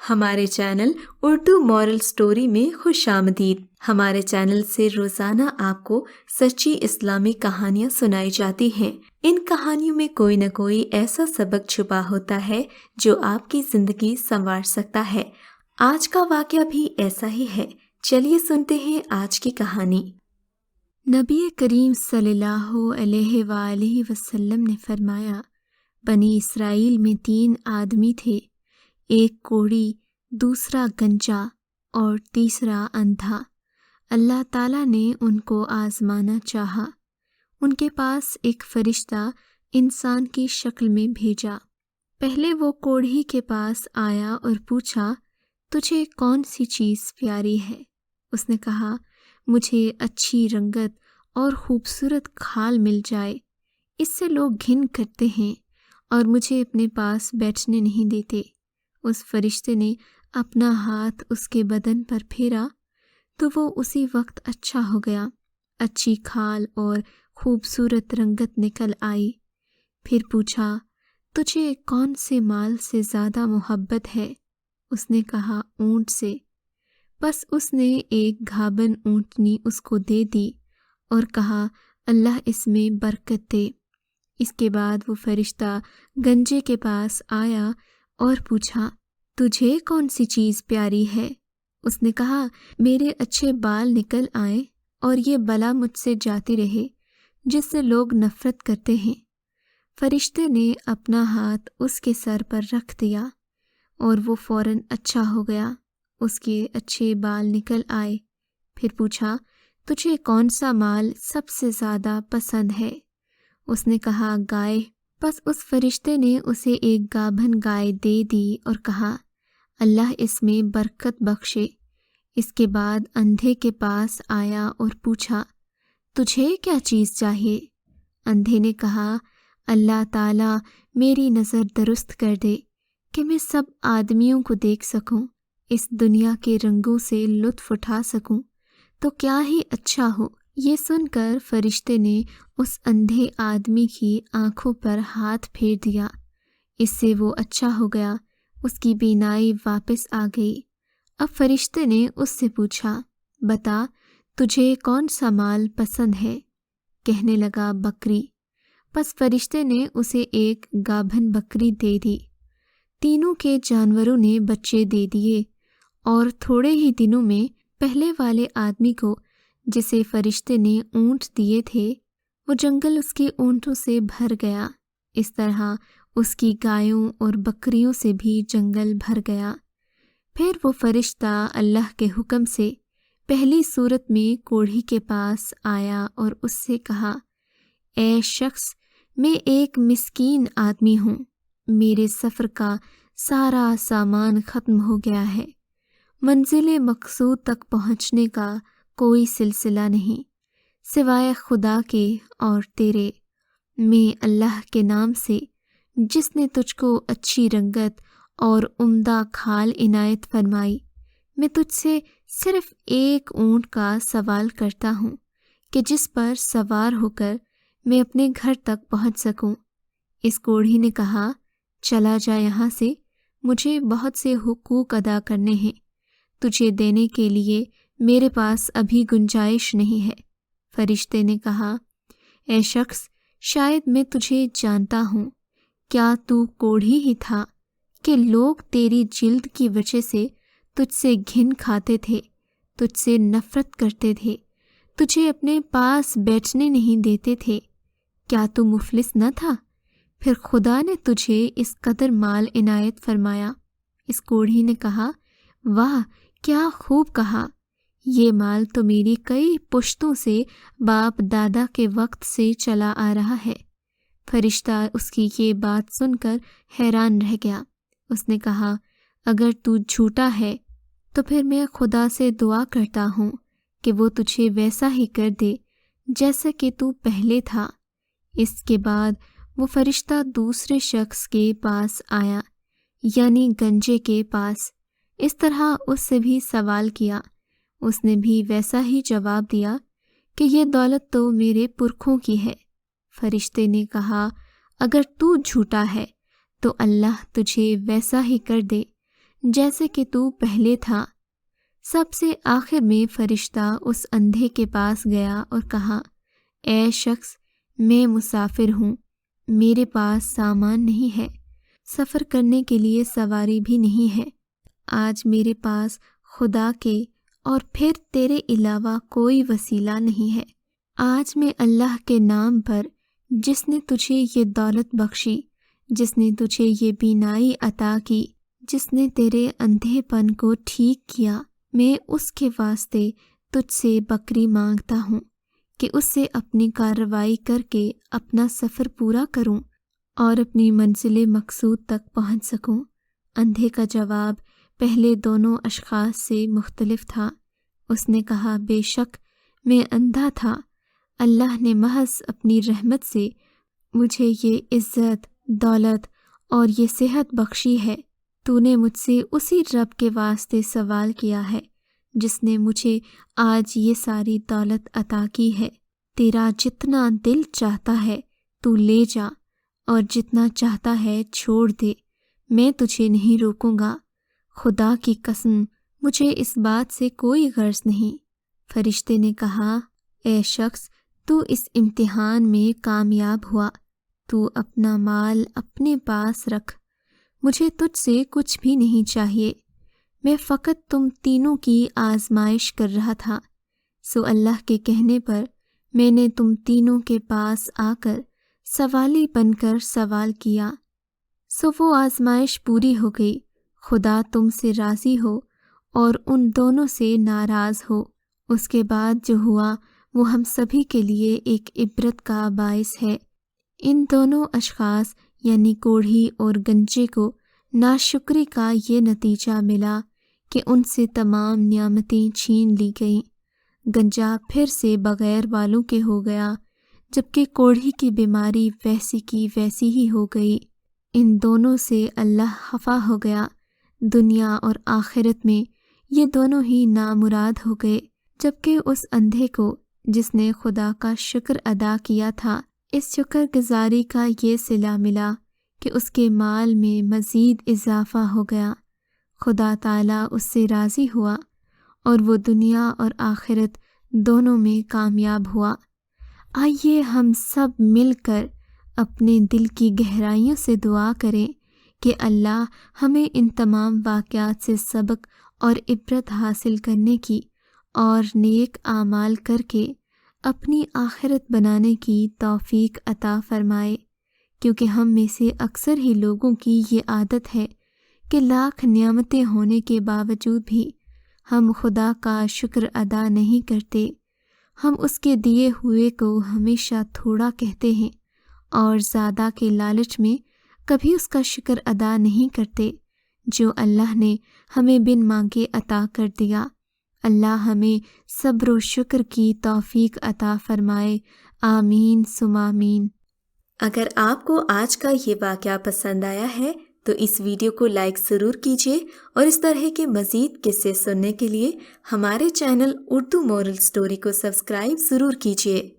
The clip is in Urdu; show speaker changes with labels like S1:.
S1: ہمارے چینل اردو مورل سٹوری میں خوش آمدید۔ ہمارے چینل سے روزانہ آپ کو سچی اسلامی کہانیاں سنائی جاتی ہیں۔ ان کہانیوں میں کوئی نہ کوئی ایسا سبق چھپا ہوتا ہے جو آپ کی زندگی سنوار سکتا ہے۔ آج کا واقعہ بھی ایسا ہی ہے۔ چلیے سنتے ہیں آج کی کہانی۔ نبی کریم صلی اللہ علیہ وآلہ وسلم نے فرمایا، بنی اسرائیل میں 3 آدمی تھے، ایک کوڑی، دوسرا گنجا اور تیسرا اندھا۔ اللہ تعالیٰ نے ان کو آزمانا چاہا۔ ان کے پاس ایک فرشتہ انسان کی شکل میں بھیجا۔ پہلے وہ کوڑھی کے پاس آیا اور پوچھا، تجھے کون سی چیز پیاری ہے؟ اس نے کہا، مجھے اچھی رنگت اور خوبصورت کھال مل جائے، اس سے لوگ گھن کرتے ہیں اور مجھے اپنے پاس بیٹھنے نہیں دیتے۔ اس فرشتے نے اپنا ہاتھ اس کے بدن پر پھیرا تو وہ اسی وقت اچھا ہو گیا، اچھی کھال اور خوبصورت رنگت نکل آئی۔ پھر پوچھا، تجھے کون سے مال سے زیادہ محبت ہے؟ اس نے کہا، اونٹ سے۔ بس اس نے ایک گھابن اونٹنی اس کو دے دی اور کہا، اللہ اس میں برکت دے۔ اس کے بعد وہ فرشتہ گنجے کے پاس آیا اور پوچھا، تجھے کون سی چیز پیاری ہے؟ اس نے کہا، میرے اچھے بال نکل آئیں اور یہ بلا مجھ سے جاتی رہے جس سے لوگ نفرت کرتے ہیں۔ فرشتے نے اپنا ہاتھ اس کے سر پر رکھ دیا اور وہ فوراً اچھا ہو گیا، اس کے اچھے بال نکل آئے۔ پھر پوچھا، تجھے کون سا مال سب سے زیادہ پسند ہے؟ اس نے کہا، گائے۔ بس اس فرشتے نے اسے ایک گابھن گائے دے دی اور کہا، اللہ اس میں برکت بخشے۔ اس کے بعد اندھے کے پاس آیا اور پوچھا، تجھے کیا چیز چاہیے؟ اندھے نے کہا، اللہ تعالیٰ میری نظر درست کر دے کہ میں سب آدمیوں کو دیکھ سکوں، اس دنیا کے رنگوں سے لطف اٹھا سکوں تو کیا ہی اچھا ہو۔ یہ سن کر فرشتے نے اس اندھے آدمی کی آنکھوں پر ہاتھ پھیر دیا، اس سے وہ اچھا ہو گیا، اس کی بینائی واپس آ گئی۔ اب فرشتے نے اس سے پوچھا، بتا تجھے کون سا مال پسند ہے؟ کہنے لگا، بکری۔ بس فرشتے نے اسے ایک گابھن بکری دے دی۔ تینوں کے جانوروں نے بچے دے دیے اور تھوڑے ہی دنوں میں پہلے والے آدمی کو، جسے فرشتے نے اونٹ دیے تھے، وہ جنگل اس کے اونٹوں سے بھر گیا۔ اس طرح اس کی گایوں اور بکریوں سے بھی جنگل بھر گیا۔ پھر وہ فرشتہ اللہ کے حکم سے پہلی صورت میں کوڑھی کے پاس آیا اور اس سے کہا، اے شخص، میں ایک مسکین آدمی ہوں، میرے سفر کا سارا سامان ختم ہو گیا ہے، منزل مقصود تک پہنچنے کا کوئی سلسلہ نہیں سوائے خدا کے اور تیرے۔ میں اللہ کے نام سے، جس نے تجھ کو اچھی رنگت اور عمدہ کھال عنایت فرمائی، میں تجھ سے صرف ایک اونٹ کا سوال کرتا ہوں کہ جس پر سوار ہو کر میں اپنے گھر تک پہنچ سکوں۔ اس کوڑھی نے کہا، چلا جا یہاں سے، مجھے بہت سے حقوق ادا کرنے ہیں، تجھے دینے کے لیے میرے پاس ابھی گنجائش نہیں ہے۔ فرشتے نے کہا، اے شخص، شاید میں تجھے جانتا ہوں، کیا تو کوڑھی ہی تھا کہ لوگ تیری جلد کی وجہ سے تجھ سے گھن کھاتے تھے، تجھ سے نفرت کرتے تھے، تجھے اپنے پاس بیٹھنے نہیں دیتے تھے؟ کیا تو مفلس نہ تھا؟ پھر خدا نے تجھے اس قدر مال عنایت فرمایا۔ اس کوڑھی نے کہا، واہ، کیا خوب کہا، یہ مال تو میری کئی پشتوں سے باپ دادا کے وقت سے چلا آ رہا ہے۔ فرشتہ اس کی یہ بات سن کر حیران رہ گیا۔ اس نے کہا، اگر تو جھوٹا ہے تو پھر میں خدا سے دعا کرتا ہوں کہ وہ تجھے ویسا ہی کر دے جیسا کہ تو پہلے تھا۔ اس کے بعد وہ فرشتہ دوسرے شخص کے پاس آیا، یعنی گنجے کے پاس۔ اس طرح اس سے بھی سوال کیا، اس نے بھی ویسا ہی جواب دیا کہ یہ دولت تو میرے پرکھوں کی ہے۔ فرشتے نے کہا، اگر تو جھوٹا ہے تو اللہ تجھے ویسا ہی کر دے جیسے کہ تو پہلے تھا۔ سب سے آخر میں فرشتہ اس اندھے کے پاس گیا اور کہا، اے شخص، میں مسافر ہوں، میرے پاس سامان نہیں ہے، سفر کرنے کے لیے سواری بھی نہیں ہے۔ آج میرے پاس خدا کے اور پھر تیرے علاوہ کوئی وسیلہ نہیں ہے۔ آج میں اللہ کے نام پر، جس نے تجھے یہ دولت بخشی، جس نے تجھے یہ بینائی عطا کی، جس نے تیرے اندھے پن کو ٹھیک کیا، میں اس کے واسطے تجھ سے بکری مانگتا ہوں کہ اس سے اپنی کارروائی کر کے اپنا سفر پورا کروں اور اپنی منزل مقصود تک پہنچ سکوں۔ اندھے کا جواب پہلے دونوں اشخاص سے مختلف تھا۔ اس نے کہا، بے شک میں اندھا تھا، اللہ نے محض اپنی رحمت سے مجھے یہ عزت، دولت اور یہ صحت بخشی ہے۔ تو نے مجھ سے اسی رب کے واسطے سوال کیا ہے جس نے مجھے آج یہ ساری دولت عطا کی ہے۔ تیرا جتنا دل چاہتا ہے تو لے جا اور جتنا چاہتا ہے چھوڑ دے، میں تجھے نہیں روکوں گا۔ خدا کی قسم، مجھے اس بات سے کوئی غرض نہیں۔ فرشتے نے کہا، اے شخص، تو اس امتحان میں کامیاب ہوا، تو اپنا مال اپنے پاس رکھ، مجھے تجھ سے کچھ بھی نہیں چاہیے، میں فقط تم تینوں کی آزمائش کر رہا تھا۔ سو اللہ کے کہنے پر میں نے تم تینوں کے پاس آ کر سوالی بن کر سوال کیا، سو وہ آزمائش پوری ہو گئی۔ خدا تم سے راضی ہو اور ان دونوں سے ناراض ہو۔ اس کے بعد جو ہوا وہ ہم سبھی کے لیے ایک عبرت کا باعث ہے۔ ان دونوں اشخاص یعنی کوڑھی اور گنجے کو ناشکری کا یہ نتیجہ ملا کہ ان سے تمام نعمتیں چھین لی گئیں۔ گنجا پھر سے بغیر بالوں کے ہو گیا، جبکہ کوڑھی کی بیماری ویسی کی ویسی ہی ہو گئی۔ ان دونوں سے اللہ خفا ہو گیا۔ دنیا اور آخرت میں یہ دونوں ہی نامراد ہو گئے، جبکہ اس اندھے کو جس نے خدا کا شکر ادا کیا تھا، اس شکر گزاری کا یہ صلہ ملا کہ اس کے مال میں مزید اضافہ ہو گیا۔ خدا تعالیٰ اس سے راضی ہوا اور وہ دنیا اور آخرت دونوں میں کامیاب ہوا۔ آئیے ہم سب مل کر اپنے دل کی گہرائیوں سے دعا کریں کہ اللہ ہمیں ان تمام واقعات سے سبق اور عبرت حاصل کرنے کی اور نیک اعمال کر کے اپنی آخرت بنانے کی توفیق عطا فرمائے، کیونکہ ہم میں سے اکثر ہی لوگوں کی یہ عادت ہے کہ لاکھ نعمتیں ہونے کے باوجود بھی ہم خدا کا شکر ادا نہیں کرتے۔ ہم اس کے دیے ہوئے کو ہمیشہ تھوڑا کہتے ہیں اور زیادہ کے لالچ میں کبھی اس کا شکر ادا نہیں کرتے جو اللہ نے ہمیں بن مانگے عطا کر دیا۔ اللہ ہمیں صبر و شکر کی توفیق عطا فرمائے، آمین ثم آمین۔ اگر آپ کو آج کا یہ واقعہ پسند آیا ہے تو اس ویڈیو کو لائک ضرور کیجیے اور اس طرح کے مزید قصے سننے کے لیے ہمارے چینل اردو مورل سٹوری کو سبسکرائب ضرور کیجیے۔